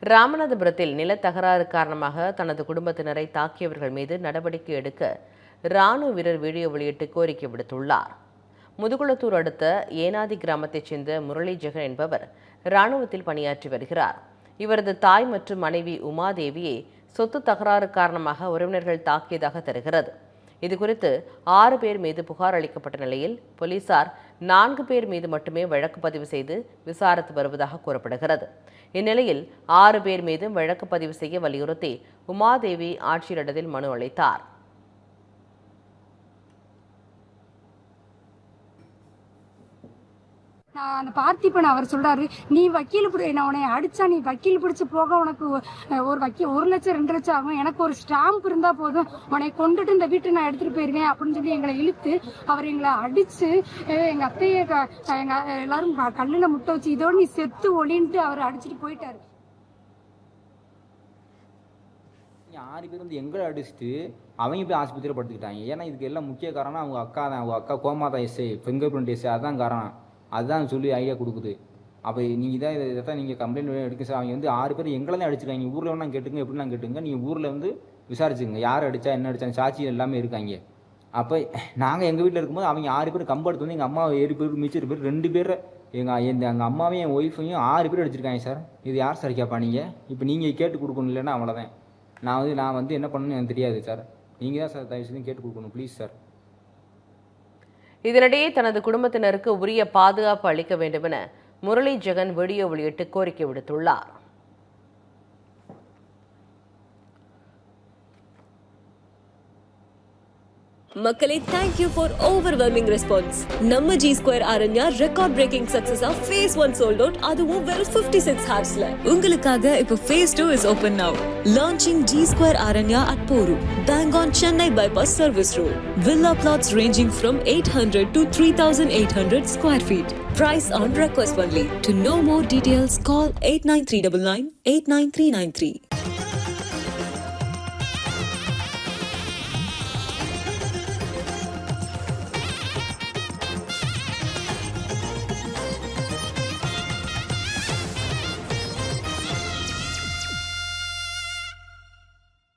ராமநாதபுரத்தில் நிலத்தகராறு காரணமாக தனது குடும்பத்தினரை தாக்கியவர்கள் மீது நடவடிக்கை எடுக்க ராணுவ வீரர் வீடியோ வெளியிட்டு கோரிக்கை விடுத்துள்ளார். முதுகுளத்தூர் அடுத்த ஏனாதி கிராமத்தைச் சேர்ந்த முரளி ஜெகன் என்பவர் ராணுவத்தில் பணியாற்றி வருகிறார். இவரது தாய் மற்றும் மனைவி உமாதேவியை சொத்து தகராறு காரணமாக உறவினர்கள் தாக்கியதாக தெரிகிறது. இதுகுறித்து 6 பேர் மீது புகார் அளிக்கப்பட்ட நிலையில் போலீசார் 4 பேர் மீது மட்டுமே வழக்கு பதிவு செய்து விசாரித்து வருவதாக கூறப்படுகிறது. இந்நிலையில் 6 பேர் மீது வழக்கு பதிவு செய்ய வலியுறுத்தி உமாதேவி ஆட்சியரிடத்தில் மனு அளித்தார். அந்த பார்த்திபன் அவர் சொல்றாரு, நீ வக்கீல் நான் உன்னை அடிச்சா நீ வக்கீல் பிடிச்சி போக உனக்கு ஒரு 1 லட்சம் 2 லட்சம் ஆகும், எனக்கு ஒரு ஸ்டாம்ப் இருந்தா போதும், உன்னை கொண்டுட்டு இந்த வீட்டை நான் எடுத்துட்டு போயிருவேன் அப்படின்னு சொல்லி எங்களை இழுத்து அவர் எங்களை அடிச்சு எங்க அத்தையை எங்க எல்லாரும் கல்லுல முட்டை வச்சு இதோட நீ செத்து ஒளின்ட்டு அவர் அடிச்சுட்டு போயிட்டாரு. 6 பேர் வந்து எங்களை அடிச்சுட்டு அவங்க போய் ஆஸ்பத்திரியில் படுத்துக்கிட்டாங்க. ஏன்னா இதுக்கு எல்லாம் முக்கிய காரணம் அவங்க அக்கா தான். அவங்க அக்கா கோமாதா எஸ்ஐ, ஃபிங்கர் பிரிண்ட் எஸ்ஐ, அதுதான் காரணம். அதுதான் சொல்லி ஐடியா கொடுக்குது. அப்போ நீங்கள் இதை நீங்கள் கம்ப்ளைண்ட் எடுக்க சார். அவங்க வந்து 6 பேர் எங்களை தான் அடிச்சிருக்காங்க. ஊரில் வேணா கேட்டுங்க, எப்படிலாம் கேட்டுங்க, நீங்கள் ஊரில் வந்து விசாரிச்சுங்க யார் அடித்தா என்ன அடித்தாங்க, சாட்சி எல்லாமே இருக்காங்க. அப்போ நாங்கள் எங்கள் வீட்டில் இருக்கும்போது அவங்க 6 பேர் கம்பெடுத்து வந்து எங்கள் அம்மாவை 7 பேர் மிச்சம் பேர் 2 பேர் எங்கள் அம்மாவையும் என் ஒய்ஃபையும் 6 பேர் அடிச்சிருக்காங்க சார். இது யார் சார் கேட்பா நீங்கள்? இப்போ நீங்கள் கேட்டு கொடுக்கணும், இல்லைன்னா அவ்வளோதான். நான் வந்து என்ன பண்ணணும்னு எனக்கு தெரியாது சார். நீங்கள் தான் சார் தயவு செஞ்சு கேட்டு கொடுக்கணும் ப்ளீஸ் சார். இதனிடையே தனது குடும்பத்தினருக்கு உரிய பாதுகாப்பு அளிக்க வேண்டும் என முரளி ஜெகன் வீடியோ வெளியிட்டு கோரிக்கை விடுத்துள்ளார். மக்களே, thank you for overwhelming response. நம்ம G Square Aranya record breaking success of phase 1 sold out, அதுவும் வெறும் 56 hoursல. உங்களுக்காக இப்போ phase 2 is open now. Launching G Square Aranya at Poru, bang on Chennai bypass service road. Villa plots ranging from 800 to 3800 square feet. Price on request only. To know more details, call 89399 89393.